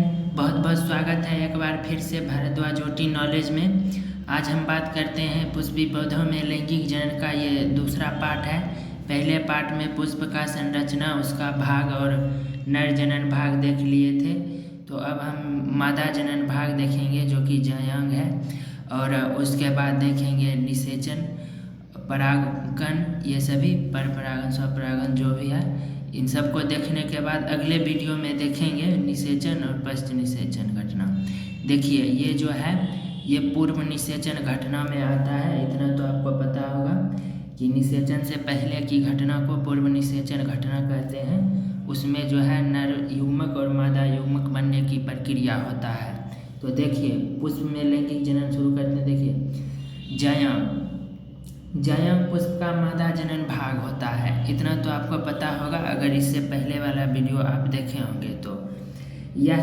बहुत बहुत स्वागत है एक बार फिर से भारद्वाज ओटी नॉलेज में। आज हम बात करते हैं पुष्पी पौधों में लैंगिक जनन का। ये दूसरा पार्ट है। पहले पार्ट में पुष्प का संरचना, उसका भाग और नर जनन भाग देख लिए थे। तो अब हम मादा जनन भाग देखेंगे जो कि जायांग है, और उसके बाद देखेंगे निषेचन, परागकण, ये सभी परपरागन, स्वपरागन जो भी है। इन सबको देखने के बाद अगले वीडियो में देखेंगे निषेचन और पश्च निषेचन घटना। देखिए ये जो है ये पूर्व निषेचन घटना में आता है। इतना तो आपको पता होगा कि निषेचन से पहले की घटना को पूर्व निषेचन घटना कहते हैं। उसमें जो है नर युग्मक और मादा युग्मक बनने की प्रक्रिया होता है। तो देखिए पुष्प में लैंगिक जनन शुरू करते हैं। देखिए जायांग पुष्प का मादा जनन भाग होता है। इतना तो आपको पता होगा अगर इससे पहले वाला वीडियो आप देखे होंगे तो। यह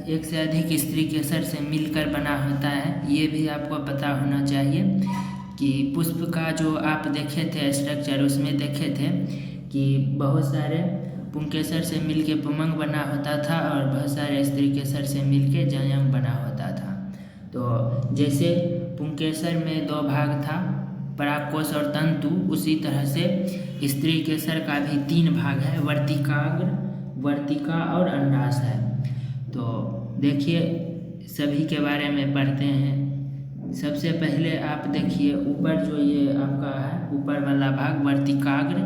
एक से अधिक स्त्री केसर से मिलकर बना होता है। ये भी आपको पता होना चाहिए कि पुष्प का जो आप देखे थे स्ट्रक्चर, उसमें देखे थे कि बहुत सारे पुंकेसर से मिलके पुमंग बना होता था और बहुत सारे स्त्री केसर से मिलके जायांग बना होता था। तो जैसे पुंकेसर में दो भाग था, परागकोश और तंतु, उसी तरह से स्त्री केसर का भी तीन भाग है, वर्तिकाग्र, वर्तिका और अंडाशय। तो देखिए सभी के बारे में पढ़ते हैं। सबसे पहले आप देखिए ऊपर जो ये आपका है ऊपर वाला भाग वर्तिकाग्र,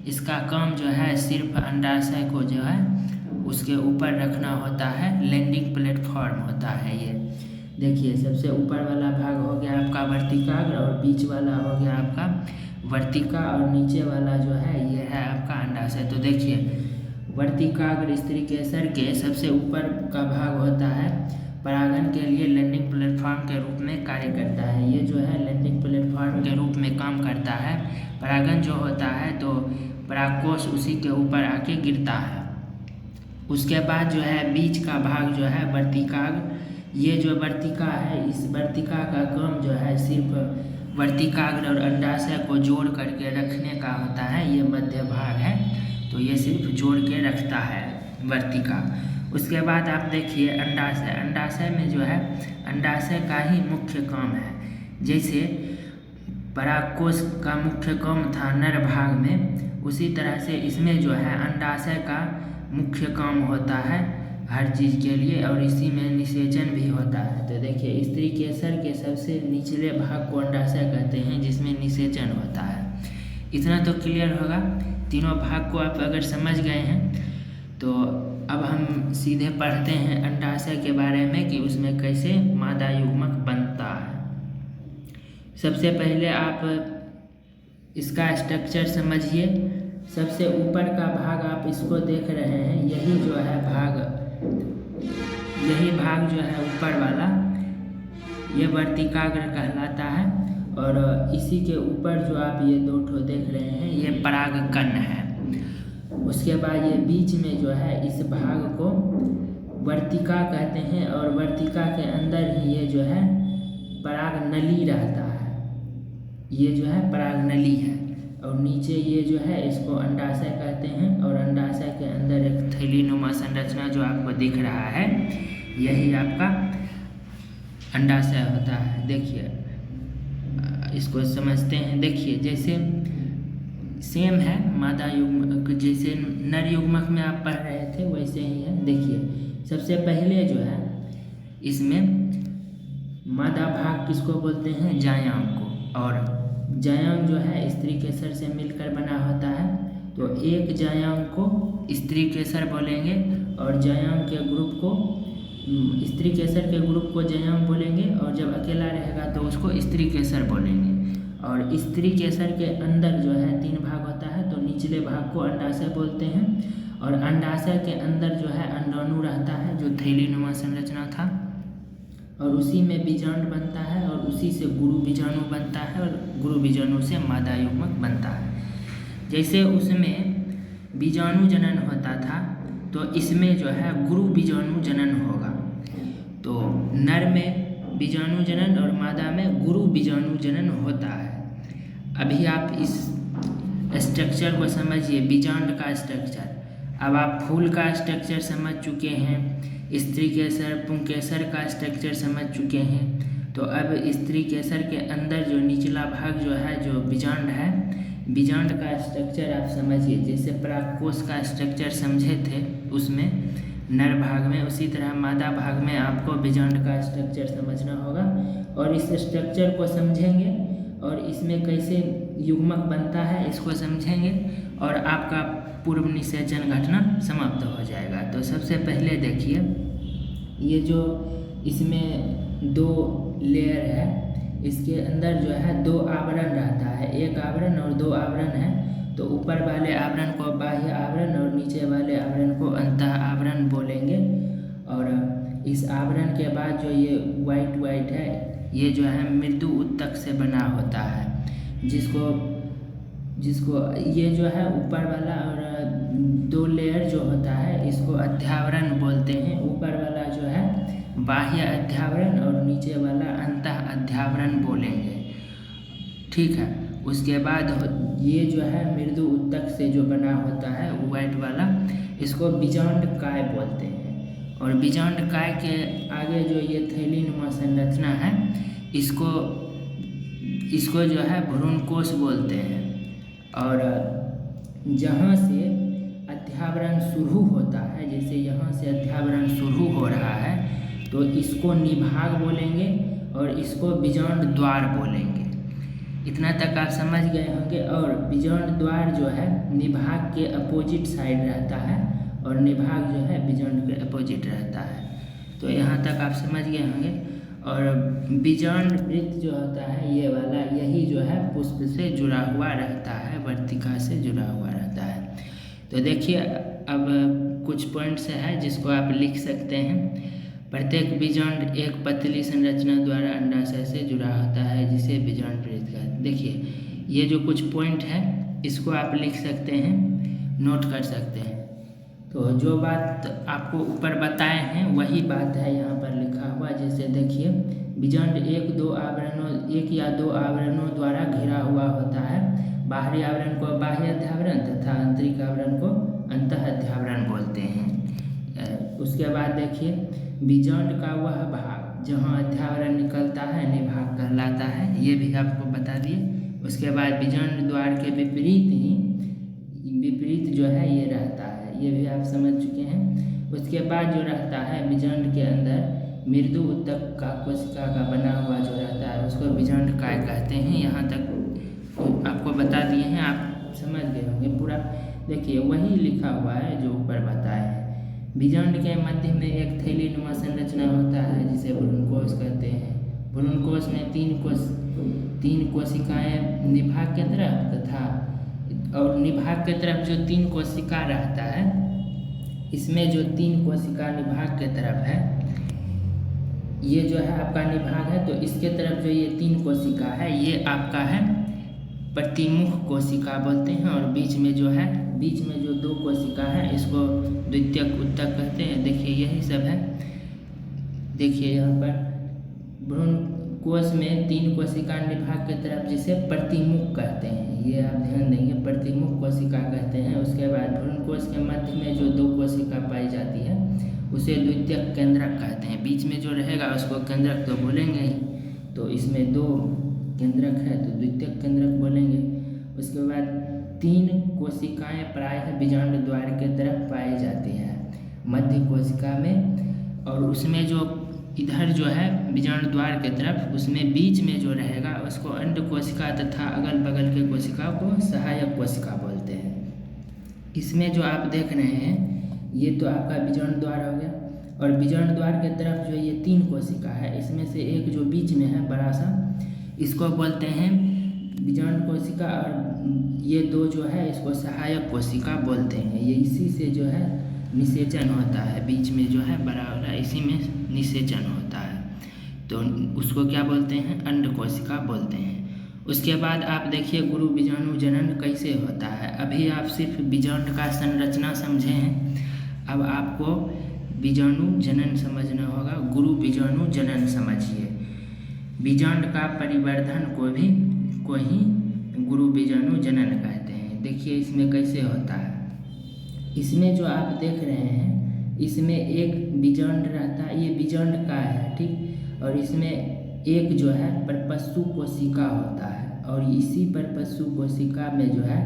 इसका काम जो है सिर्फ अंडाशय को जो है उसके ऊपर रखना होता है, लैंडिंग प्लेटफॉर्म होता है ये। देखिए सबसे ऊपर वाला भाग हो गया आपका वर्तिकाग्र और बीच वाला हो गया आपका वर्तिका और नीचे वाला जो है ये है आपका अंडाशय। तो देखिए वर्तिकाग्र स्त्री केसर के सबसे ऊपर का भाग होता है, परागन के लिए लैंडिंग प्लेटफॉर्म के रूप में कार्य करता है। ये जो है लैंडिंग प्लेटफॉर्म के रूप में काम करता है। परागन जो होता है तो परागकोश उसी के ऊपर आके गिरता है। उसके बाद जो है बीच का भाग जो है वर्तिकाग्र, ये जो वर्तिका है इस वर्तिका का काम जो है सिर्फ वर्तिकाग्र और अंडाशय को जोड़ करके रखने का होता है। ये मध्य भाग है तो ये सिर्फ जोड़ के रखता है वर्तिका। उसके बाद आप देखिए अंडाशय, अंडाशय में जो है अंडाशय का ही मुख्य काम है। जैसे परागकोश का मुख्य काम था नर भाग में, उसी तरह से इसमें जो है अंडाशय का मुख्य काम होता है हर चीज़ के लिए, और इसी में निषेचन भी होता है। तो देखिए स्त्री केसर के सबसे निचले भाग को अंडाशय कहते हैं जिसमें निषेचन होता है। इतना तो क्लियर होगा। तीनों भाग को आप अगर समझ गए हैं तो अब हम सीधे पढ़ते हैं अंडाशय के बारे में कि उसमें कैसे मादा युग्मक बनता है। सबसे पहले आप इसका स्ट्रक्चर समझिए। सबसे ऊपर का भाग आप इसको देख रहे हैं, यही जो है भाग, यही भाग जो है ऊपर वाला ये वर्तिकाग्र कहलाता है, और इसी के ऊपर जो आप ये दो ठो देख रहे हैं ये परागकण है। उसके बाद ये बीच में जो है इस भाग को वर्तिका कहते हैं, और वर्तिका के अंदर ही ये जो है परागनली रहता है। ये जो है परागनली है, और नीचे ये जो है इसको अंडाशय कहते हैं, और अंडाशय के अंदर एक थैलीनुमा संरचना जो आपको दिख रहा है यही आपका अंडाशय होता है। देखिए इसको समझते हैं। देखिए जैसे सेम है मादा युग्मक, जैसे नर युग्मक में आप पढ़ रहे थे वैसे ही है। देखिए सबसे पहले जो है इसमें मादा भाग किसको बोलते हैं, जायांग को, और जायांग जो है स्त्री केसर से मिलकर बना होता है। तो एक जायांग को स्त्री केसर बोलेंगे और जायांग के ग्रुप को, स्त्री केसर के ग्रुप को जायांग बोलेंगे, और जब अकेला रहेगा तो उसको स्त्री केसर बोलेंगे। और स्त्री केसर के अंदर जो है तीन भाग होता है, तो निचले भाग को अंडाशय बोलते हैं, और अंडाशय के अंदर जो है अंडाणु रहता है जो थैलीनुमा संरचना था, और उसी में बीजांड बनता है, और उसी से गुरु बीजाणु बनता है, और गुरु बीजाणु से मादा युग्मक बनता है। जैसे उसमें बीजाणु जनन होता था तो इसमें जो है गुरु बीजाणु जनन होगा। तो नर में बीजाणु जनन और मादा में गुरु बीजाणु जनन होता है। अभी आप इस स्ट्रक्चर को समझिए, बीजांड का स्ट्रक्चर। अब आप फूल का स्ट्रक्चर समझ चुके हैं स्त्री केसर पुंकेसर का स्ट्रक्चर समझ चुके हैं। तो अब स्त्री केसर के अंदर जो निचला भाग जो है जो बीजांड है, बीजांड का स्ट्रक्चर आप समझिए। जैसे परागकोश का स्ट्रक्चर समझे थे उसमें नर भाग में, उसी तरह मादा भाग में आपको बीजांड का स्ट्रक्चर समझना होगा। और इस स्ट्रक्चर को समझेंगे और इसमें कैसे युग्मक बनता है इसको समझेंगे और आपका पूर्व निषेचन घटना समाप्त हो जाएगा। तो सबसे पहले देखिए, ये जो इसमें 2 लेयर है, इसके अंदर जो है 2 आवरण रहता है, एक आवरण और 2 आवरण है। तो ऊपर वाले आवरण को बाह्य आवरण और नीचे वाले आवरण को अंतः आवरण बोलेंगे। और इस आवरण के बाद जो ये वाइट है, ये जो है मृदु उत्तक से बना होता है, जिसको ये जो है ऊपर वाला और 2 लेयर जो होता है इसको अध्यावरण बोलते हैं। ऊपर वाला जो है बाह्य अध्यावरण और नीचे वाला अंतः अध्यावरण बोलेंगे, ठीक है। उसके बाद ये जो है मृदु उत्तक से जो बना होता है वाइट वाला, इसको बीजांड काय बोलते हैं। और बीजांड काय के आगे जो ये थैलीनुमा संरचना है, इसको जो है भ्रूणकोश बोलते हैं। और जहाँ से अध्यावरण शुरू होता है, जैसे यहाँ से अध्यावरण शुरू हो रहा है तो इसको निभाग बोलेंगे और इसको बीजांड द्वार बोलेंगे। इतना तक आप समझ गए होंगे। और बीजांड द्वार जो है निभाग के अपोजिट साइड रहता है और निभाग जो है बीजांड के अपोजिट रहता है। तो यहाँ तक आप समझ गए होंगे। और बीजांड वृत्त जो होता है ये वाला, यही जो है पुष्प से जुड़ा हुआ रहता है, वर्तिका से जुड़ा हुआ रहता है। तो देखिए अब कुछ पॉइंट्स है जिसको आप लिख सकते हैं। प्रत्येक बीजांड एक पतली संरचना द्वारा अंडाशय से जुड़ा होता है, जिसे बीजांड वृत्त कहते हैं। देखिए ये जो कुछ पॉइंट है इसको आप लिख सकते हैं, नोट कर सकते हैं। तो जो बात आपको ऊपर बताए हैं वही बात है यहाँ पर लिखा हुआ। जैसे देखिए बीजांड एक या दो आवरणों द्वारा घिरा हुआ होता है। बाहरी आवरण को बाह्य अध्यावरण तथा आंतरिक आवरण को अंतः अध्यावरण बोलते हैं। उसके बाद देखिए बीजांड का वह भाग जहाँ अध्यावरण निकलता है निभाग कहलाता है, ये भी आपको बता दिए। उसके बाद बीजांड द्वार के विपरीत जो है ये रहता है, ये भी आप समझ चुके हैं। उसके बाद जो रहता है बीजांड के अंदर मृदु उत्तक का कोशिका का बना हुआ जो रहता है उसको बीजांड काय कहते हैं। यहाँ तक आपको बता दिए हैं, आप समझ गए होंगे पूरा। देखिए वही लिखा हुआ है जो ऊपर बताए हैं। बीजांड के मध्य में एक थैलीनुमा संरचना होता है जिसे भ्रूणकोश कहते हैं। भ्रूणकोश में 3 कोशिकाएं निभाग के तरफ तथा और निभाग के तरफ जो 3 कोशिका रहता है, इसमें जो 3 कोशिका निभाग के तरफ है, ये जो है आपका निभाग है। तो इसके तरफ जो ये 3 कोशिका है ये आपका है प्रतिमुख कोशिका बोलते हैं। और बीच में जो 2 कोशिका है इसको द्वितीयक उत्तक कहते हैं। देखिए यही सब है। देखिए यहाँ पर भ्रूणकोश में 3 कोशिका निभाग के तरफ जिसे प्रतिमुख कहते हैं, ये आप ध्यान देंगे, प्रतिमुख कोशिका कहते हैं। उसके बाद भ्रूणकोश के मध्य में जो 2 कोशिका पाई जाती है उसे द्वितीयक केंद्रक कहते हैं। बीच में जो रहेगा उसको केंद्रक तो बोलेंगे ही, तो इसमें 2 केंद्रक है तो द्वितीयक केंद्रक बोलेंगे। उसके बाद 3 कोशिकाएं प्रायः बीजांड द्वार के तरफ पाई जाती है मध्य कोशिका में। और उसमें जो इधर जो है बीजांड द्वार के तरफ, उसमें बीच में जो रहेगा उसको अंड कोशिका तथा अगल बगल के कोशिका को सहायक कोशिका बोलते हैं। इसमें जो आप देख रहे हैं ये तो आपका बीजांड द्वार हो गया। और बीजांड द्वार के तरफ जो ये 3 कोशिका है, इसमें से एक जो बीच में है बड़ा सा, इसको बोलते हैं बीजांड कोशिका। और ये 2 जो है इसको सहायक कोशिका बोलते हैं। ये इसी से जो है निषेचन होता है, बीच में जो है बड़ा वाला इसी में निषेचन होता है, तो उसको क्या बोलते हैं, अंड कोशिका बोलते हैं। उसके बाद आप देखिए गुरु बीजाणु जनन कैसे होता है। अभी आप सिर्फ बीजांड का संरचना समझे हैं, अब आपको बीजाणु जनन समझना होगा। गुरु बीजाणु जनन समझिए। बीजांड का परिवर्धन को ही गुरु बीजाणु जनन कहते हैं। देखिए इसमें कैसे होता है। इसमें जो आप देख रहे हैं इसमें एक बीजांड रहता है, ये बीजांड का है, ठीक। और इसमें एक जो है परपस्सु कोशिका होता है, और इसी परपस्सु कोशिका में जो है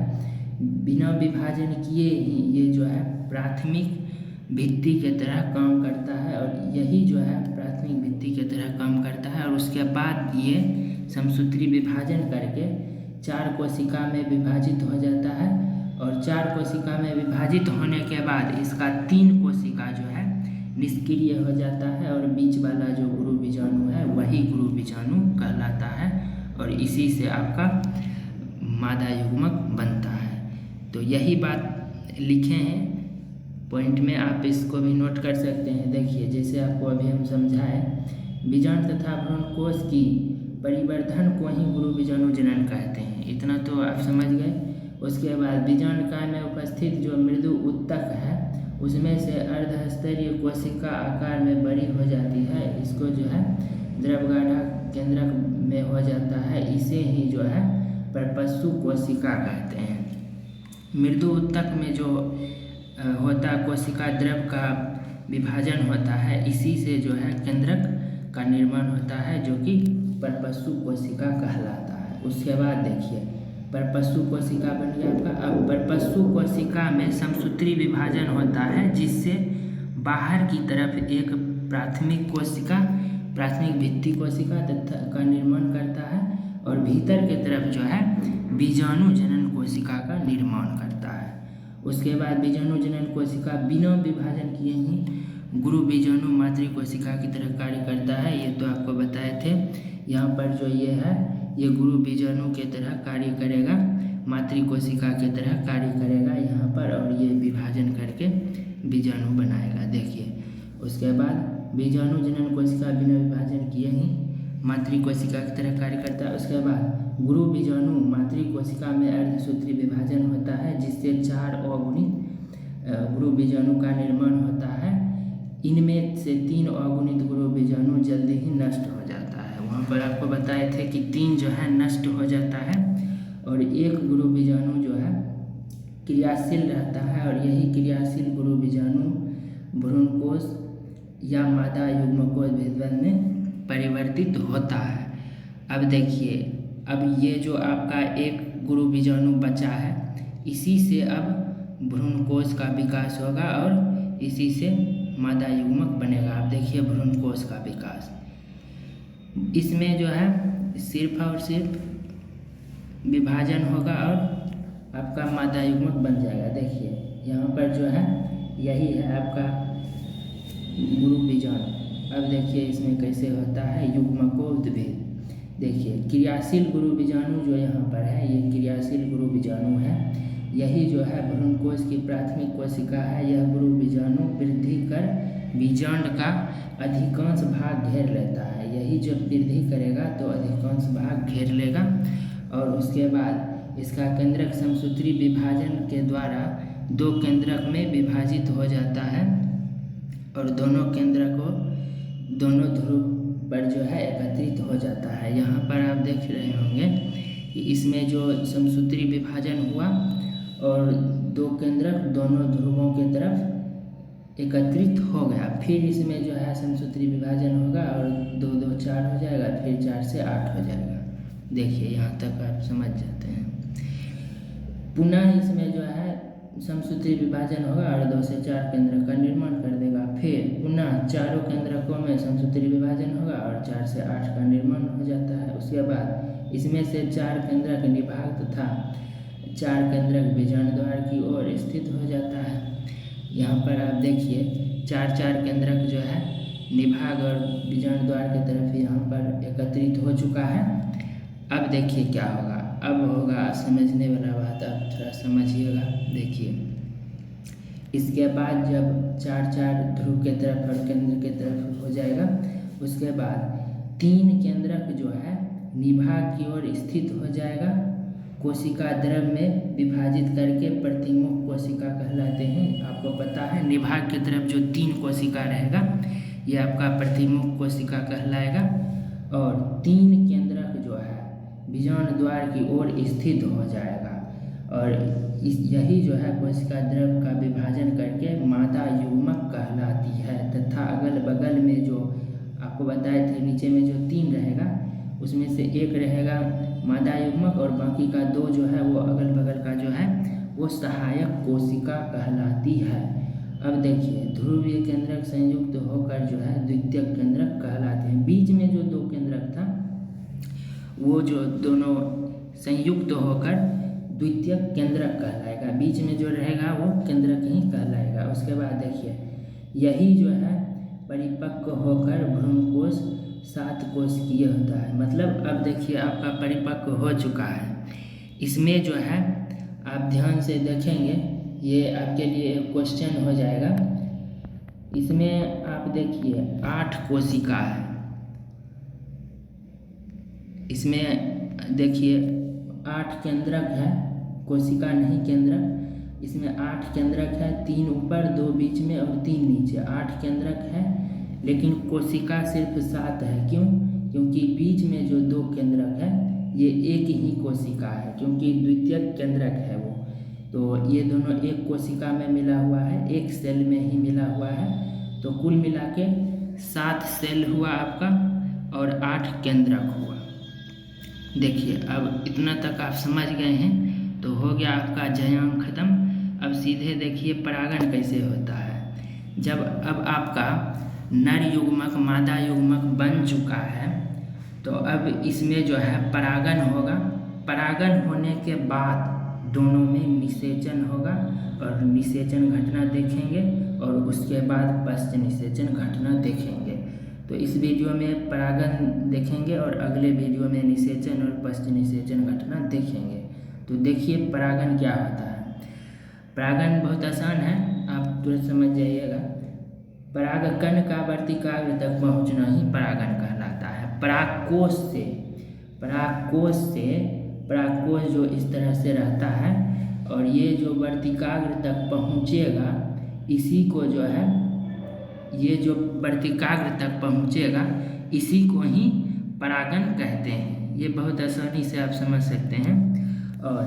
बिना विभाजन किए ही ये जो है प्राथमिक भित्ति के तरह काम करता है, और यही जो है प्राथमिक भित्ति के तरह काम करता है। और उसके बाद ये समसूत्री विभाजन करके 4 कोशिका में विभाजित हो जाता है, और 4 कोशिका में विभाजित होने के बाद इसका 3 कोशिका जो है निष्क्रिय हो जाता है, और बीच वाला जो गुरु बीजाणु है वही गुरु बीजाणु कहलाता है, और इसी से आपका मादा युग्मक बनता है। तो यही बात लिखे हैं पॉइंट में, आप इसको भी नोट कर सकते हैं। देखिए, जैसे आपको अभी हम समझाए, बीजांड तथा भ्रूण कोश की परिवर्धन को ही गुरु बीजाणु जनन कहते हैं, इतना तो आप समझ गए। उसके बाद बीजांड काल में उपस्थित जो मृदु उत्तक है उसमें से अर्धस्तरीय कोशिका आकार में बड़ी हो जाती है, इसको जो है द्रवगाढ़ा केंद्रक में हो जाता है, इसे ही जो है परपस्सु कोशिका कहते हैं। मृदु उत्तक में जो होता कोशिका द्रव का विभाजन होता है, इसी से जो है केंद्रक का निर्माण होता है, जो कि परपस्सु कोशिका कहलाता है। उसके बाद देखिए, परपस्सु कोशिका बन गया आपका। अब परपस्सु कोशिका में समसूत्री विभाजन होता है, जिससे बाहर की तरफ एक प्राथमिक कोशिका, प्राथमिक भित्ति कोशिका तथा का निर्माण करता है, और भीतर के तरफ जो है बीजाणु जनन कोशिका का निर्माण करता है। उसके बाद बीजाणु जनन कोशिका बिना विभाजन किए ही गुरु बीजाणु मातृ कोशिका की तरह कार्य करता है, ये तो आपको बताए थे। यहाँ पर जो ये है ये गुरु बीजाणु के तरह कार्य करेगा, मातृ कोशिका के तरह कार्य करेगा यहाँ पर, और ये विभाजन करके बीजाणु बनाएगा। देखिए, उसके बाद बीजाणु जनन कोशिका बिना विभाजन किए ही मातृ कोशिका की तरह कार्य करता है। उसके बाद गुरु बीजाणु मातृ कोशिका में अर्धसूत्री विभाजन होता है, जिससे 4 अगुणित गुरु बीजाणु का निर्माण होता है। इनमें से 3 अगुणित गुरु बीजाणु जल्दी ही नष्ट हो जाता है। वहाँ पर आपको बताए थे कि 3 जो है नष्ट हो जाता है, और 1 गुरु बीजाणु जो है क्रियाशील रहता है, और यही क्रियाशील गुरु बीजाणु भ्रूणकोश या मादा युग्मकोश भेदभाव में परिवर्तित होता है। अब देखिए, अब ये जो आपका 1 गुरु बीजाणु बचा है, इसी से अब भ्रूणकोश का विकास होगा, और इसी से मादा युग्मक बनेगा। आप देखिए भ्रूणकोश का विकास, इसमें जो है सिर्फ और सिर्फ विभाजन होगा और आपका मादा युग्मक बन जाएगा। देखिए यहाँ पर जो है यही है आपका गुरु बीजाणु। अब देखिए इसमें कैसे होता है युग्मकोद्भेद। देखिए क्रियाशील गुरु बीजाणु जो यहाँ पर है, ये क्रियाशील गुरु बीजाणु है। यही जो है भ्रूणकोश की प्राथमिक कोशिका है। यह गुरु बीजाणु वृद्धि कर बीजांड का अधिकांश भाग घेर लेता है। यही जब वृद्धि करेगा तो अधिकांश भाग घेर लेगा, और उसके बाद इसका केंद्रक समसूत्री विभाजन के द्वारा 2 केंद्रक में विभाजित हो जाता है, और दोनों केंद्रकों दोनों ध्रुव पर जो है एकत्रित हो जाता है। यहाँ पर आप देख रहे होंगे कि इसमें जो समसूत्री विभाजन हुआ और 2 केंद्रक दोनों ध्रुवों के तरफ एकत्रित हो गया। फिर इसमें जो है समसूत्री विभाजन होगा और 2 2 4 हो जाएगा, फिर 4 से 8 हो जाएगा। देखिए यहाँ तक आप समझ जाते हैं। पुनः इसमें जो है समसूत्री विभाजन होगा और 2 से 4 केंद्रक का निर्माण कर देगा। फिर पुनः चारों केंद्रकों में समसूत्री विभाजन होगा और 4 से 8 का निर्माण हो जाता है। उसके बाद इसमें से 4 केंद्रक निभाग तथा 4 केंद्रक बीजांड द्वार की ओर स्थित हो जाता है। यहाँ पर आप देखिए 4 केंद्रक जो है निभाग और बीजांड द्वार की तरफ यहाँ पर एकत्रित हो चुका है। अब देखिए क्या होगा, अब होगा समझने वाला बात, आप थोड़ा समझिएगा। देखिए इसके बाद जब 4 ध्रुव के तरफ और केंद्र के तरफ हो जाएगा, उसके बाद 3 केंद्रक जो है निभाग की ओर स्थित हो जाएगा। कोशिका द्रव में विभाजित करके प्रतिमुख कोशिका कहलाते हैं। आपको पता है निभाग की तरफ जो 3 कोशिका रहेगा ये आपका प्रतिमुख कोशिका कहलाएगा, और 3 केंद्रक जो है बीजांड द्वार की ओर स्थित हो जाएगा। और यही जो है कोशिका द्रव का विभाजन करके मादा युग्मक कहलाती है। तथा अगल बगल में जो आपको बताए थे नीचे में जो 3 रहेगा उसमें से एक रहेगा मादा युग्मक और बाकी का 2 जो है वो अगल बगल का जो है वो सहायक कोशिका कहलाती है। अब देखिए ध्रुवीय केंद्रक संयुक्त होकर जो है द्वितीयक केंद्रक कहलाते हैं। बीच में जो 2 केंद्रक था वो जो दोनों संयुक्त होकर द्वितीयक केंद्रक कहलाएगा। बीच में जो रहेगा वो केंद्रक ही कहलाएगा। उसके बाद देखिए यही जो है परिपक्व होकर भ्रूणकोश 7 कोशिकीय होता है। मतलब अब देखिए आपका परिपक्व हो चुका है। इसमें जो है आप ध्यान से देखेंगे, ये आपके लिए एक क्वेश्चन हो जाएगा। इसमें आप देखिए 8 कोशिका है। इसमें देखिए 8 केंद्रक है, कोशिका नहीं केंद्रक। इसमें 8 केंद्रक है, 3 ऊपर 2 बीच में और 3 नीचे। 8 केंद्रक है लेकिन कोशिका सिर्फ 7 है। क्यों? क्योंकि बीच में जो 2 केंद्रक है ये एक ही कोशिका है, क्योंकि द्वितीयक केंद्रक है वो। तो ये दोनों एक कोशिका में मिला हुआ है, एक सेल में ही मिला हुआ है। तो कुल मिला के 7 सेल हुआ आपका और 8 केंद्रक हुआ। देखिए अब इतना तक आप समझ गए हैं तो हो गया आपका अध्यायांक खत्म। अब सीधे देखिए परागण कैसे होता है। जब अब आपका नर युग्मक मादा युग्मक बन चुका है तो अब इसमें जो है परागण होगा। परागण होने के बाद दोनों में निषेचन होगा और निषेचन घटना देखेंगे और उसके बाद पश्च निषेचन घटना देखेंगे। तो इस वीडियो में परागण देखेंगे और अगले वीडियो में निषेचन और पश्च निषेचन घटना देखेंगे। तो देखिए परागण क्या होता है। परागण बहुत आसान है, आप तुरंत समझ जाइएगा। परागकण का वर्तिकाग्र तक पहुंचना ही परागण कहलाता है। परागकोश से परागकोश जो इस तरह से रहता है और ये जो वर्तिकाग्र तक पहुंचेगा इसी को जो है, ये जो वर्तिकाग्र तक पहुंचेगा इसी को ही परागण कहते हैं। ये बहुत आसानी से आप समझ सकते हैं। और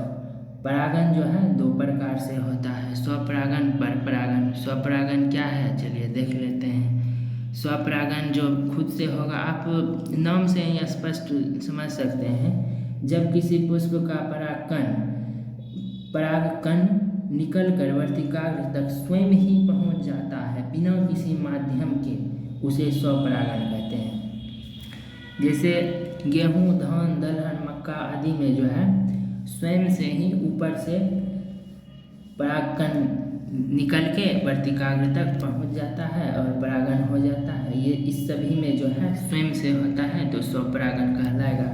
परागण जो है 2 प्रकार से होता है, स्वपरागण परपरागण। स्वपरागण क्या है चलिए देख लेते हैं। स्वपरागण जो खुद से होगा, आप नाम से ही स्पष्ट समझ सकते हैं। जब किसी पुष्प का परागकण निकल कर वर्तिकाग्र तक स्वयं ही पहुंच जाता है बिना किसी माध्यम के, उसे स्वपरागण कहते हैं। जैसे गेहूँ, धान, दलहन, मक्का आदि में जो है स्वयं से ही ऊपर से परागकण निकल के वर्तिकाग्र तक पहुंच जाता है और परागण हो जाता है। ये इस सभी में जो है स्वयं से होता है तो स्वपरागण कहलाएगा।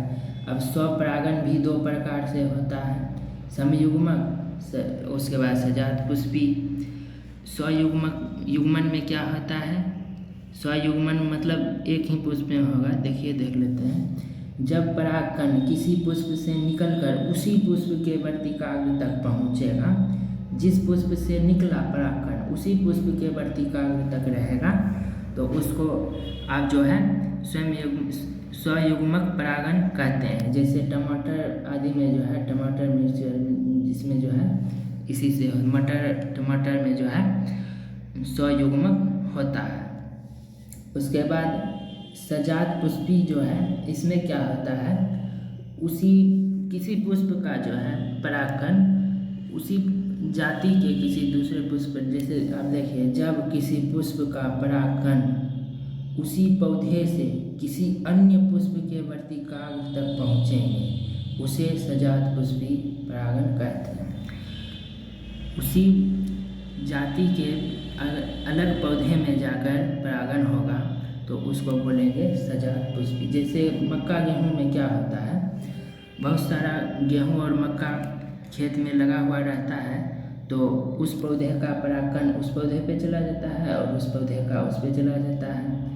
अब स्वपरागण भी 2 प्रकार से होता है, समयुग्मक उसके बाद सजात पुष्पी। स्वयुग्मक युग्मन में क्या होता है? स्वयुग्मन मतलब एक ही पुष्प में होगा। देखिए देख लेते हैं। जब परागकण किसी पुष्प से निकलकर उसी पुष्प के वर्तिकाग्र तक पहुंचेगा, जिस पुष्प से निकला परागकण उसी पुष्प के वर्तिकाग्र तक रहेगा तो उसको आप जो है स्वयुग्मक परागण कहते हैं। जैसे टमाटर आदि में जो है, टमाटर मिर्च जिसमें जो है इसी से टमाटर में जो है स्वयुग्मक होता है। उसके बाद सजात पुष्पी जो है, इसमें क्या होता है, उसी किसी पुष्प का जो है परागकण उसी जाति के किसी दूसरे पुष्प, जैसे आप देखिए जब किसी पुष्प का परागकण उसी पौधे से किसी अन्य पुष्प के वर्तिकाग्र तक पहुँचेंगे उसे सजात पुष्पी परागण कहते हैं। उसी जाति के अलग पौधे में जाकर परागण होगा तो उसको बोलेंगे सजात पुष्पी। जैसे मक्का गेहूँ में क्या होता है, बहुत सारा गेहूँ और मक्का खेत में लगा हुआ रहता है तो उस पौधे का परागकण उस पौधे पे चला जाता है और उस पौधे का उस पे चला जाता है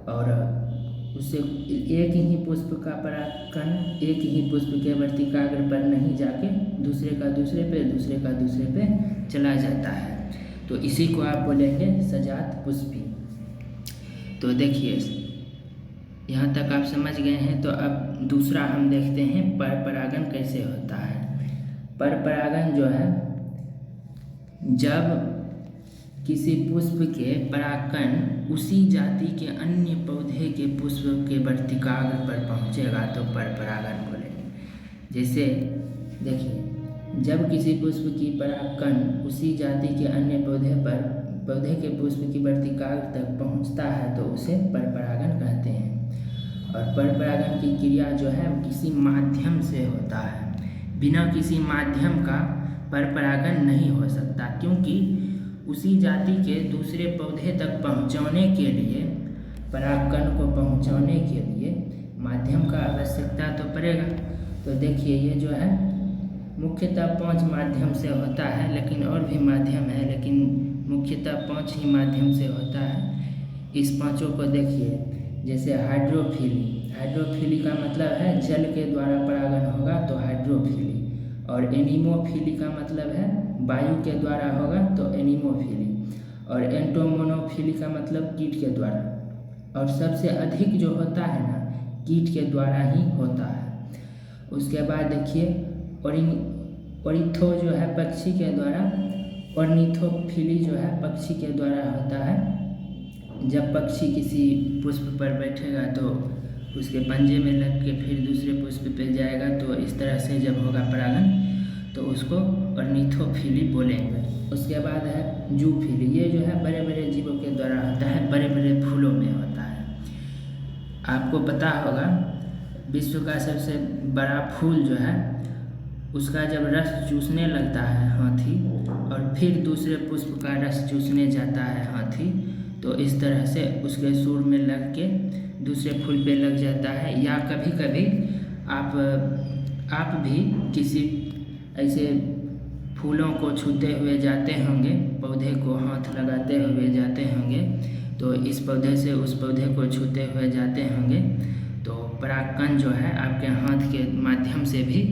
और उससे एक ही पुष्प का परागकण एक ही पुष्प के वर्तिकाग्र पर नहीं जाके दूसरे का दूसरे पे चला जाता है। तो इसी को आप बोलेंगे सजात पुष्पी। तो देखिए यहाँ तक आप समझ गए हैं। तो अब दूसरा हम देखते हैं परपरागण कैसे होता है। परपरागण जो है जब किसी पुष्प के परागकण उसी जाति के अन्य पौधे के पुष्प के वर्तिकाग्र पर पहुँचेगा तो परपरागण बोलेंगे। जैसे देखिए, जब किसी पुष्प की परागकण उसी जाति के अन्य पौधे के पुष्प की वर्तिकाग्र तक पहुँचता है तो उसे परपरागण कहते हैं। और परपरागण की क्रिया जो है किसी माध्यम से होता है। बिना किसी माध्यम का परपरागण नहीं हो सकता, क्योंकि उसी जाति के दूसरे पौधे तक पहुँचाने के लिए, परागकण को पहुँचाने के लिए माध्यम का आवश्यकता तो पड़ेगा। तो देखिए, ये जो है मुख्यतः 5 माध्यम से होता है, लेकिन और भी माध्यम है, लेकिन मुख्यतः 5 ही माध्यम से होता है। इस पांचों को देखिए, जैसे हाइड्रोफिली का मतलब है जल के द्वारा परागण होगा तो हाइड्रोफिली, और एनीमोफिली का मतलब है वायु के द्वारा होगा तो एनीमोफिली, और एंटोमोनोफिली का मतलब कीट के द्वारा। और सबसे अधिक जो होता है ना, कीट के द्वारा ही होता है। उसके बाद देखिए, ऑरिथो जो है पक्षी के द्वारा, ऑर्निथोफिली जो है पक्षी के द्वारा होता है। जब पक्षी किसी पुष्प पर बैठेगा तो उसके पंजे में लग के फिर दूसरे पुष्प पे जाएगा, तो इस तरह से जब होगा परागण तो उसको ऑर्निथोफिली बोलेंगे। उसके बाद है जूफिली, ये जो है बड़े बड़े जीवों के द्वारा होता है, बड़े बड़े फूलों में होता है। आपको पता होगा विश्व का सबसे बड़ा फूल जो है उसका जब रस चूसने लगता है हाथी, और फिर दूसरे पुष्प का रस चूसने जाता है हाथी, तो इस तरह से उसके सूर में लग के दूसरे फूल पे लग जाता है। या कभी कभी आप भी किसी ऐसे फूलों को छूते हुए जाते होंगे, पौधे को हाथ लगाते हुए जाते होंगे, तो इस पौधे से उस पौधे को छूते हुए जाते होंगे, तो परागकण जो है आपके हाथ के माध्यम से भी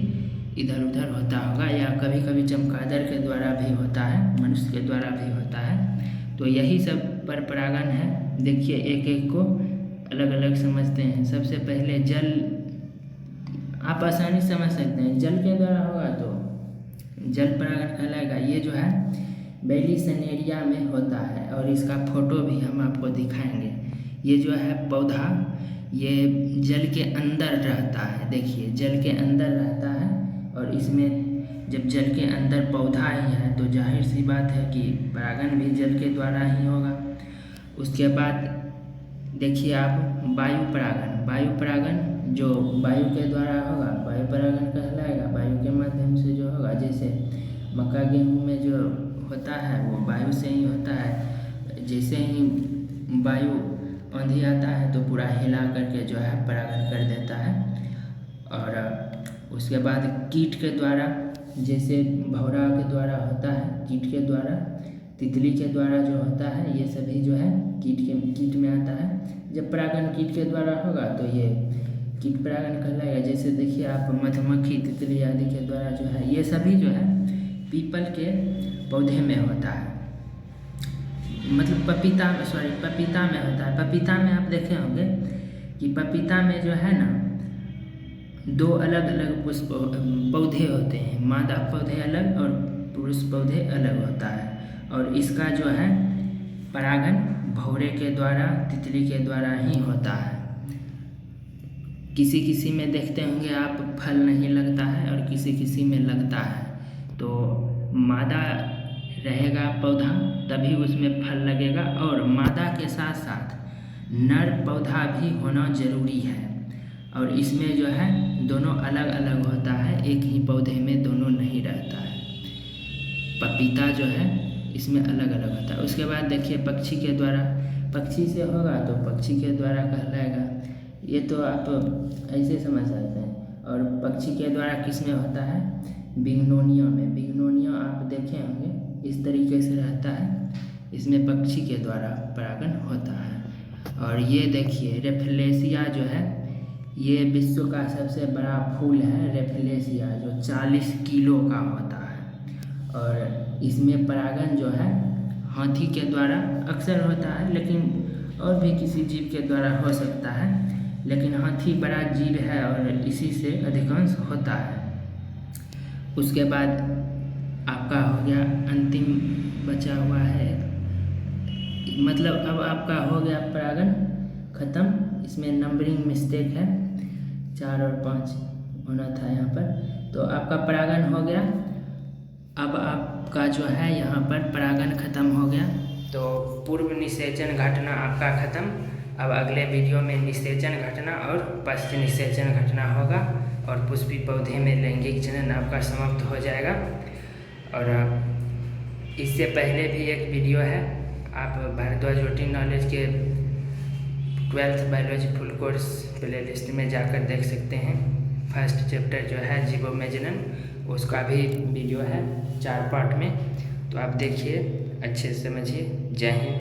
इधर उधर होता होगा, या कभी कभी चमगादड़ के द्वारा भी होता है, मनुष्य के द्वारा भी होता है। तो यही सब परपरागण है। देखिए, एक एक को अलग अलग समझते हैं। सबसे पहले जल, आप आसानी से समझ सकते हैं, जल के द्वारा होगा तो जल परागण कहलाएगा। ये जो है बेलिसनेरिया में होता है, और इसका फोटो भी हम आपको दिखाएंगे। ये जो है पौधा, ये जल के अंदर रहता है। देखिए, जल के अंदर रहता है, और इसमें जब जल के अंदर पौधा ही है तो जाहिर सी बात है कि परागण भी जल के द्वारा ही होगा। उसके बाद देखिए आप वायु परागण जो वायु के द्वारा होगा, वायु परागण कहलाएगा। वायु के माध्यम से जो होगा, जैसे मक्का गेहूँ में जो होता है वो वायु से ही होता है। जैसे ही वायु आंधी आता है तो पूरा हिला करके जो है परागण कर देता है। और उसके बाद कीट के द्वारा, जैसे भौरा के द्वारा होता है, कीट के द्वारा, तितली के द्वारा जो होता है, ये सभी जो है कीट में आता है। जब परागण कीट के द्वारा होगा तो ये कीट परागण कहलाएगा। जैसे देखिए आप मधुमक्खी, तितली आदि के द्वारा जो है, ये सभी जो है पीपल के पौधे में होता है, मतलब पपीता में होता है। पपीता में आप देखे होंगे कि पपीता में जो है ना 2 अलग अलग पुष्प पौधे होते हैं, मादा पौधे अलग और पुरुष पौधे अलग होता है। और इसका जो है परागण भौरे के द्वारा, तितली के द्वारा ही होता है। किसी किसी में देखते होंगे आप फल नहीं लगता है और किसी किसी में लगता है, तो मादा रहेगा पौधा तभी उसमें फल लगेगा, और मादा के साथ साथ नर पौधा भी होना जरूरी है। और इसमें जो है दोनों अलग अलग होता है, एक ही पौधे में दोनों नहीं रहता है। पपीता जो है इसमें अलग अलग होता है। उसके बाद देखिए पक्षी के द्वारा, पक्षी से होगा तो पक्षी के द्वारा कहलाएगा। ये तो आप ऐसे समझ सकते हैं। और पक्षी के द्वारा किस में होता है? बिग्नोनिया में। बिग्नोनिया आप देखे होंगे इस तरीके से रहता है, इसमें पक्षी के द्वारा परागण होता है। और ये देखिए रेफलेसिया जो है, ये विश्व का सबसे बड़ा फूल है रेफलेसिया, जो 40 किलो का होता है। और इसमें परागण जो है हाथी के द्वारा अक्सर होता है, लेकिन और भी किसी जीव के द्वारा हो सकता है, लेकिन हाथी बड़ा जीव है और इसी से अधिकांश होता है। उसके बाद आपका हो गया अंतिम बचा हुआ है, मतलब अब आपका हो गया परागन ख़त्म। इसमें नंबरिंग मिस्टेक है, 4 और 5 होना था यहाँ पर, तो आपका परागन हो गया। अब आपका जो है यहाँ पर परागन ख़त्म हो गया, तो पूर्व निषेचन घटना आपका ख़त्म। अब अगले वीडियो में निषेचन घटना और पश्च निषेचन घटना होगा और पुष्पी पौधे में लैंगिक जनन आपका समाप्त हो जाएगा। और इससे पहले भी एक वीडियो है, आप भारद्वाज रूटीन नॉलेज के 12th biology full course playlist में जाकर देख सकते हैं। फर्स्ट चैप्टर जो है जीवों में जनन, उसका भी वीडियो है 4 पार्ट में, तो आप देखिए, अच्छे से समझिए। जय हिंद।